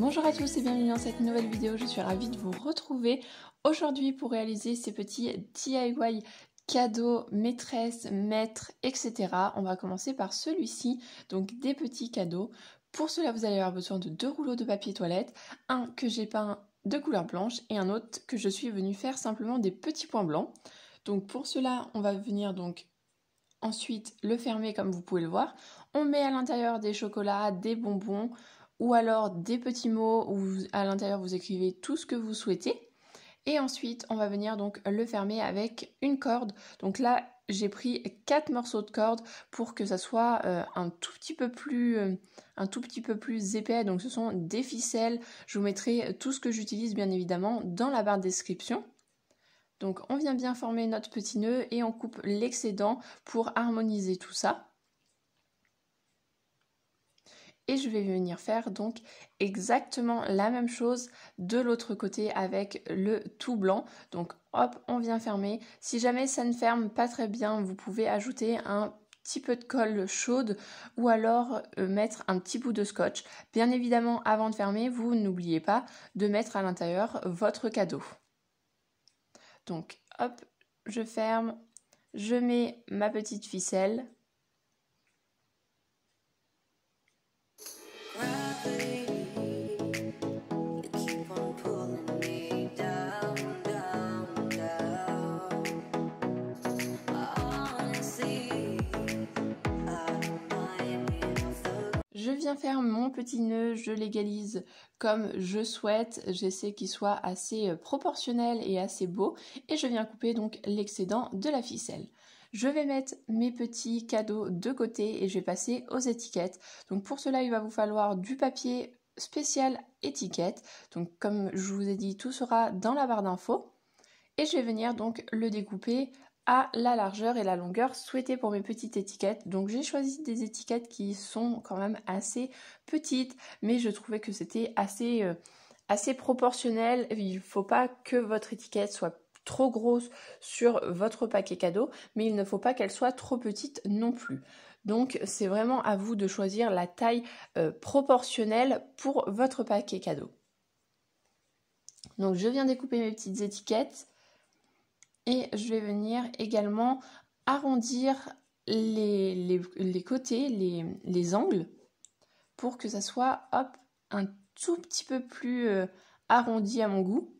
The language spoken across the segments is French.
Bonjour à tous et bienvenue dans cette nouvelle vidéo, je suis ravie de vous retrouver aujourd'hui pour réaliser ces petits DIY cadeaux, maîtresse, maître, etc. On va commencer par celui-ci, donc des petits cadeaux. Pour cela, vous allez avoir besoin de 2 rouleaux de papier toilette, un que j'ai peint de couleur blanche et un autre que je suis venue faire simplement des petits points blancs. Donc pour cela, on va venir donc ensuite le fermer comme vous pouvez le voir. On met à l'intérieur des chocolats, des bonbons, ou alors des petits mots où à l'intérieur vous écrivez tout ce que vous souhaitez. Et ensuite, on va venir donc le fermer avec une corde. Donc là, j'ai pris 4 morceaux de corde pour que ça soit un tout petit peu plus épais. Donc ce sont des ficelles. Je vous mettrai tout ce que j'utilise bien évidemment dans la barre de description. Donc on vient bien former notre petit nœud et on coupe l'excédent pour harmoniser tout ça. Et je vais venir faire donc exactement la même chose de l'autre côté avec le tout blanc. Donc hop, on vient fermer. Si jamais ça ne ferme pas très bien, vous pouvez ajouter un petit peu de colle chaude ou alors mettre un petit bout de scotch. Bien évidemment, avant de fermer, vous n'oubliez pas de mettre à l'intérieur votre cadeau. Donc hop, je ferme, je mets ma petite ficelle. Je viens faire mon petit nœud, je l'égalise comme je souhaite, j'essaie qu'il soit assez proportionnel et assez beau et je viens couper donc l'excédent de la ficelle. Je vais mettre mes petits cadeaux de côté et je vais passer aux étiquettes. Donc pour cela, il va vous falloir du papier spécial étiquette. Donc comme je vous ai dit, tout sera dans la barre d'infos. Et je vais venir donc le découper à la largeur et la longueur souhaitée pour mes petites étiquettes. Donc j'ai choisi des étiquettes qui sont quand même assez petites, mais je trouvais que c'était assez proportionnel. Il ne faut pas que votre étiquette soit trop grosse sur votre paquet cadeau, mais il ne faut pas qu'elle soit trop petite non plus. Donc c'est vraiment à vous de choisir la taille proportionnelle pour votre paquet cadeau. Donc je viens découper mes petites étiquettes. Et je vais venir également arrondir les côtés, les angles, pour que ça soit hop, un tout petit peu plus arrondi à mon goût.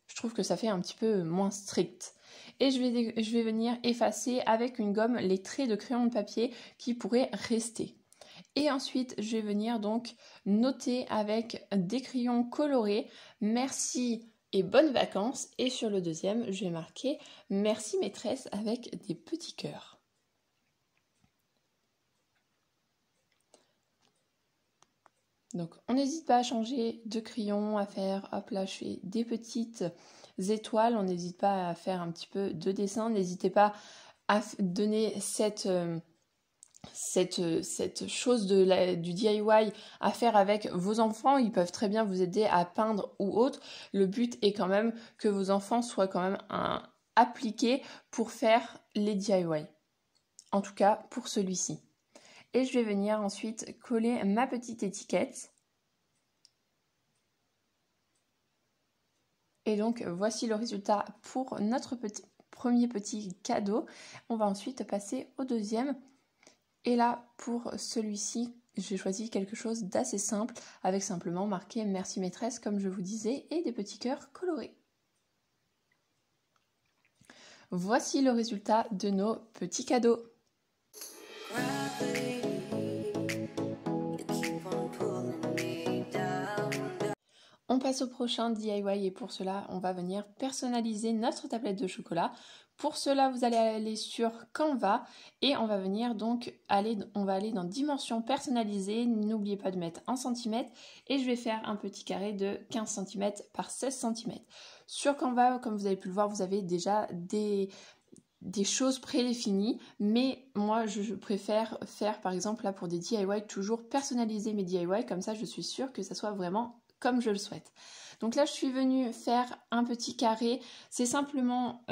Je trouve que ça fait un petit peu moins strict. Et je vais venir effacer avec une gomme les traits de crayon de papier qui pourraient rester. Et ensuite, je vais venir donc noter avec des crayons colorés « Merci » et bonnes vacances. Et sur le deuxième, je vais marquer merci maîtresse avec des petits cœurs. Donc on n'hésite pas à changer de crayon, à faire, hop là je fais des petites étoiles, on n'hésite pas à faire un petit peu de dessin, n'hésitez pas à donner cette chose du DIY à faire avec vos enfants. Ils peuvent très bien vous aider à peindre ou autre. Le but est quand même que vos enfants soient quand même appliqués pour faire les DIY. En tout cas pour celui-ci. Et je vais venir ensuite coller ma petite étiquette. Et donc voici le résultat pour notre premier petit cadeau. On va ensuite passer au deuxième. Et là, pour celui-ci, j'ai choisi quelque chose d'assez simple, avec simplement marqué « Merci maîtresse » comme je vous disais, et des petits cœurs colorés. Voici le résultat de nos petits cadeaux. On passe au prochain DIY et pour cela, on va venir personnaliser notre tablette de chocolat. Pour cela, vous allez aller sur Canva et on va venir donc aller dans dimension personnalisée. N'oubliez pas de mettre 1 cm et je vais faire un petit carré de 15 cm par 16 cm. Sur Canva, comme vous avez pu le voir, vous avez déjà des choses prédéfinies, mais moi je préfère faire par exemple là pour des DIY toujours personnaliser mes DIY, comme ça je suis sûre que ça soit vraiment comme je le souhaite. Donc là je suis venue faire un petit carré, c'est simplement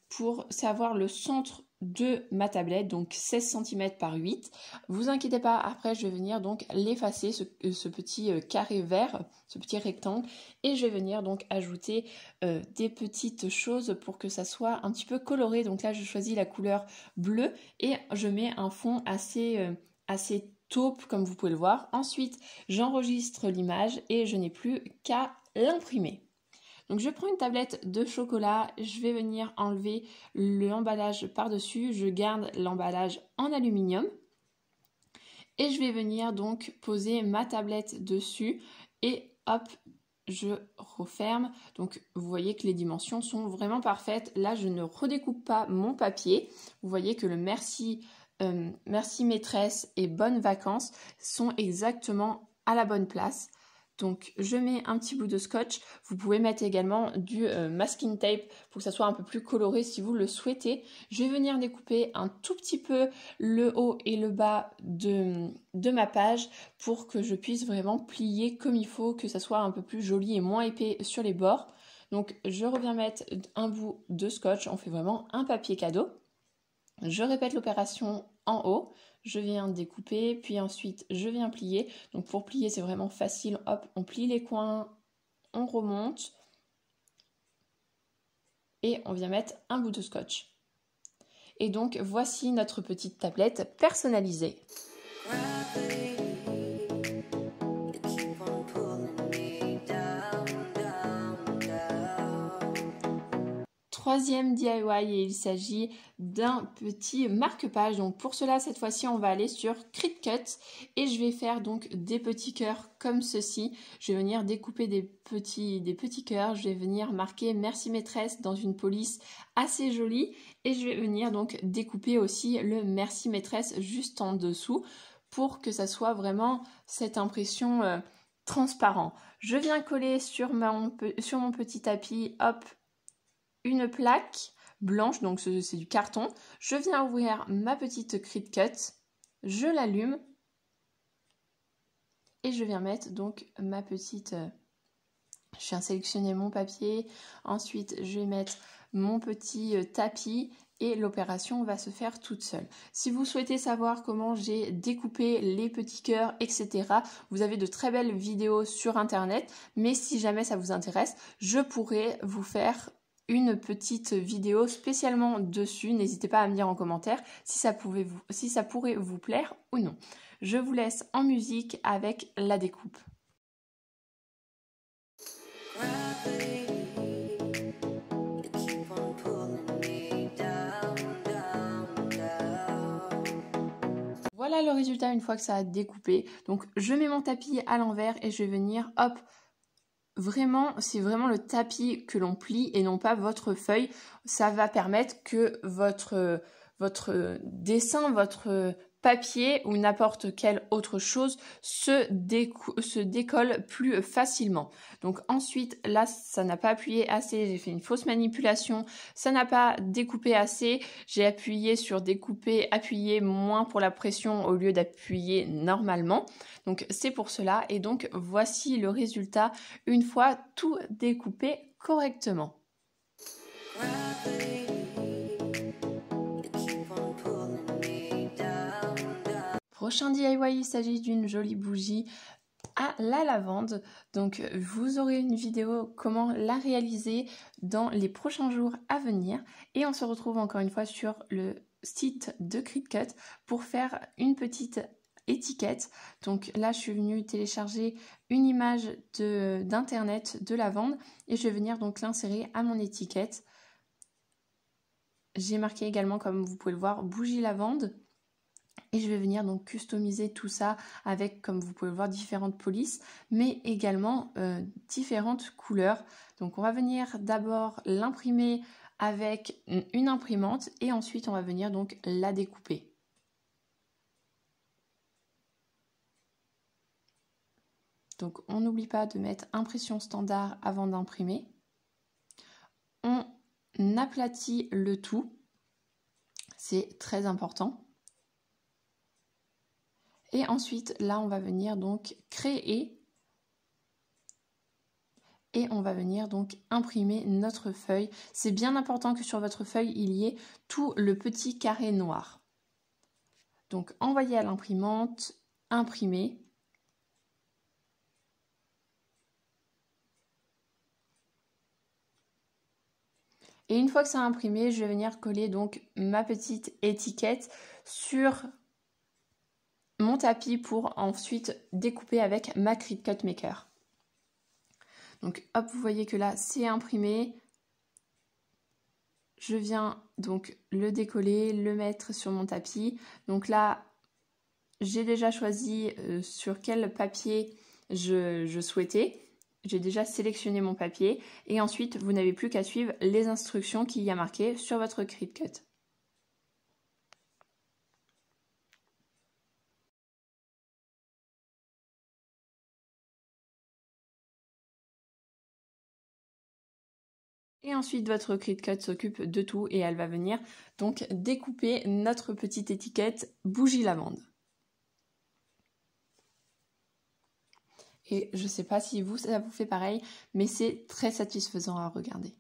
pour savoir le centre de ma tablette, donc 16 cm par 8. Vous inquiétez pas, après je vais venir donc l'effacer, ce petit carré vert, ce petit rectangle, et je vais venir donc ajouter des petites choses pour que ça soit un petit peu coloré. Donc là je choisis la couleur bleue et je mets un fond assez taupe comme vous pouvez le voir. Ensuite j'enregistre l'image et je n'ai plus qu'à l'imprimer. Donc je prends une tablette de chocolat, je vais venir enlever l'emballage par-dessus, je garde l'emballage en aluminium et je vais venir donc poser ma tablette dessus et hop, je referme. Donc vous voyez que les dimensions sont vraiment parfaites. Là je ne redécoupe pas mon papier. Vous voyez que le merci maîtresse et bonnes vacances sont exactement à la bonne place. Donc je mets un petit bout de scotch, vous pouvez mettre également du masking tape pour que ça soit un peu plus coloré si vous le souhaitez. Je vais venir découper un tout petit peu le haut et le bas de ma page pour que je puisse vraiment plier comme il faut, que ça soit un peu plus joli et moins épais sur les bords. Donc je reviens mettre un bout de scotch, on fait vraiment un papier cadeau. Je répète l'opération en haut. Je viens découper, puis ensuite je viens plier. Donc pour plier, c'est vraiment facile. Hop, on plie les coins, on remonte et on vient mettre un bout de scotch. Et donc voici notre petite tablette personnalisée. Troisième DIY et il s'agit d'un petit marque-page. Donc pour cela, cette fois-ci, on va aller sur Cricut et je vais faire donc des petits cœurs comme ceci. Je vais venir découper des petits cœurs. Je vais venir marquer merci maîtresse dans une police assez jolie et je vais venir donc découper aussi le merci maîtresse juste en dessous pour que ça soit vraiment cette impression transparent. Je viens coller sur mon petit tapis, hop, une plaque blanche, donc c'est du carton. Je viens ouvrir ma petite Cricut, je l'allume et je viens mettre donc ma petite... Je viens sélectionner mon papier, ensuite je vais mettre mon petit tapis et l'opération va se faire toute seule. Si vous souhaitez savoir comment j'ai découpé les petits cœurs, etc., vous avez de très belles vidéos sur internet, mais si jamais ça vous intéresse, je pourrais vous faire une petite vidéo spécialement dessus. N'hésitez pas à me dire en commentaire si ça pourrait vous plaire ou non. Je vous laisse en musique avec la découpe. Voilà le résultat une fois que ça a découpé. Donc je mets mon tapis à l'envers et je vais venir, hop, vraiment, c'est vraiment le tapis que l'on plie et non pas votre feuille. Ça va permettre que votre dessin, votre papier ou n'importe quelle autre chose se décolle plus facilement. Donc ensuite, là, ça n'a pas appuyé assez, j'ai fait une fausse manipulation, ça n'a pas découpé assez, j'ai appuyé sur découper, appuyer moins pour la pression au lieu d'appuyer normalement. Donc c'est pour cela et donc voici le résultat une fois tout découpé correctement. Prochain DIY, il s'agit d'une jolie bougie à la lavande. Donc vous aurez une vidéo comment la réaliser dans les prochains jours à venir. Et on se retrouve encore une fois sur le site de Cricut pour faire une petite étiquette. Donc là je suis venue télécharger une image d'internet de lavande et je vais venir donc l'insérer à mon étiquette. J'ai marqué également, comme vous pouvez le voir, bougie lavande. Et je vais venir donc customiser tout ça avec, comme vous pouvez le voir, différentes polices, mais également différentes couleurs. Donc on va venir d'abord l'imprimer avec une imprimante et ensuite on va venir donc la découper. Donc on n'oublie pas de mettre impression standard avant d'imprimer. On aplatit le tout, c'est très important. Et ensuite, là, on va venir donc créer Et on va venir donc imprimer notre feuille. C'est bien important que sur votre feuille, il y ait tout le petit carré noir. Donc envoyez à l'imprimante, imprimer. Et une fois que ça a imprimé, je vais venir coller donc ma petite étiquette sur mon tapis pour ensuite découper avec ma Cricut Maker. Donc hop, vous voyez que là c'est imprimé. Je viens donc le décoller, le mettre sur mon tapis. Donc là, j'ai déjà choisi sur quel papier je souhaitais. J'ai déjà sélectionné mon papier. Et ensuite, vous n'avez plus qu'à suivre les instructions qu'il y a marquées sur votre Cricut. Et ensuite, votre Cricut s'occupe de tout et elle va venir donc découper notre petite étiquette bougie lavande. Et je ne sais pas si ça vous fait pareil, mais c'est très satisfaisant à regarder.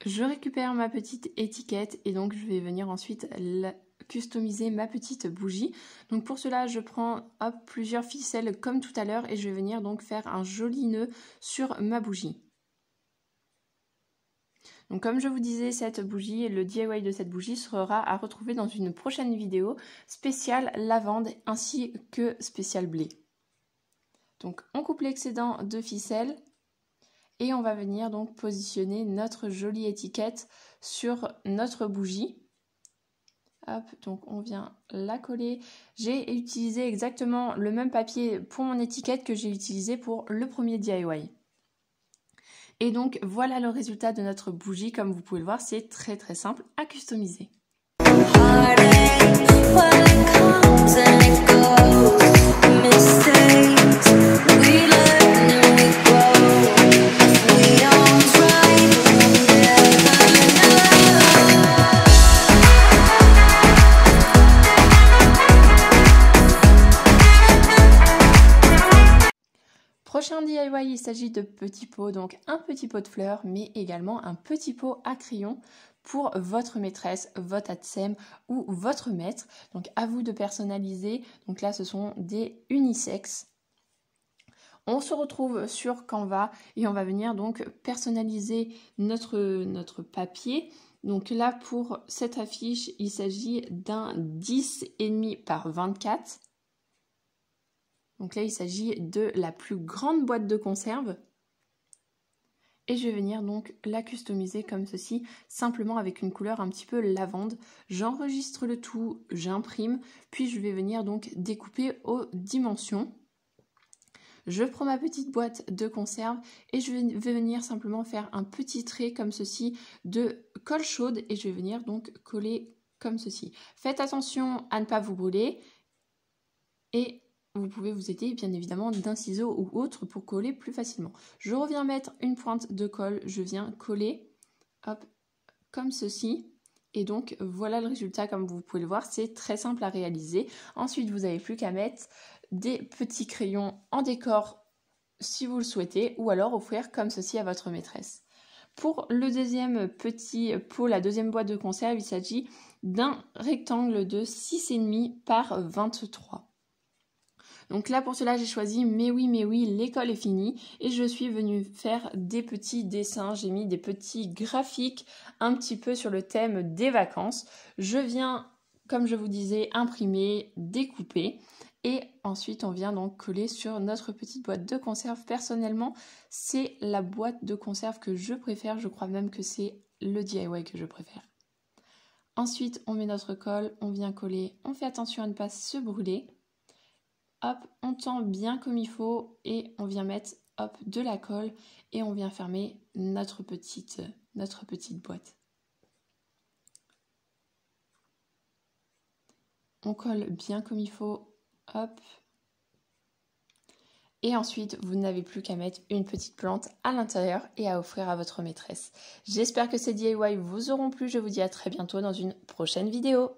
Je récupère ma petite étiquette et donc je vais venir ensuite customiser ma petite bougie. Donc pour cela, je prends plusieurs ficelles comme tout à l'heure et je vais venir donc faire un joli nœud sur ma bougie. Donc comme je vous disais, cette bougie, le DIY de cette bougie sera à retrouver dans une prochaine vidéo spéciale lavande ainsi que spéciale blé. Donc on coupe l'excédent de ficelle. Et on va venir donc positionner notre jolie étiquette sur notre bougie. Hop, donc on vient la coller. J'ai utilisé exactement le même papier pour mon étiquette que j'ai utilisé pour le premier DIY. Et donc voilà le résultat de notre bougie. Comme vous pouvez le voir, c'est très très simple à customiser. Prochain DIY, il s'agit de petits pots, donc un petit pot de fleurs, mais également un petit pot à crayon pour votre maîtresse, votre ATSEM ou votre maître. Donc à vous de personnaliser. Donc là, ce sont des unisexes. On se retrouve sur Canva et on va venir donc personnaliser notre papier. Donc là, pour cette affiche, il s'agit d'un 10,5 par 24. Donc là, il s'agit de la plus grande boîte de conserve. Et je vais venir donc la customiser comme ceci, simplement avec une couleur un petit peu lavande. J'enregistre le tout, j'imprime, puis je vais venir donc découper aux dimensions. Je prends ma petite boîte de conserve et je vais venir simplement faire un petit trait comme ceci de colle chaude et je vais venir donc coller comme ceci. Faites attention à ne pas vous brûler et vous pouvez vous aider bien évidemment d'un ciseau ou autre pour coller plus facilement. Je reviens mettre une pointe de colle, je viens coller, hop, comme ceci. Et donc voilà le résultat, comme vous pouvez le voir, c'est très simple à réaliser. Ensuite, vous n'avez plus qu'à mettre des petits crayons en décor si vous le souhaitez, ou alors offrir comme ceci à votre maîtresse. Pour le deuxième petit pot, la deuxième boîte de conserve, il s'agit d'un rectangle de 6,5 par 23. Donc là, pour cela, j'ai choisi mais oui, l'école est finie. Et je suis venue faire des petits dessins. J'ai mis des petits graphiques un petit peu sur le thème des vacances. Je viens comme je vous disais, imprimer, découper. Et ensuite, on vient donc coller sur notre petite boîte de conserve. Personnellement, c'est la boîte de conserve que je préfère. Je crois même que c'est le DIY que je préfère. Ensuite, on met notre colle, on vient coller. On fait attention à ne pas se brûler. Hop, on tend bien comme il faut et on vient mettre hop, de la colle et on vient fermer notre petite boîte. On colle bien comme il faut. Hop. Et ensuite, vous n'avez plus qu'à mettre une petite plante à l'intérieur et à offrir à votre maîtresse. J'espère que ces DIY vous auront plu. Je vous dis à très bientôt dans une prochaine vidéo.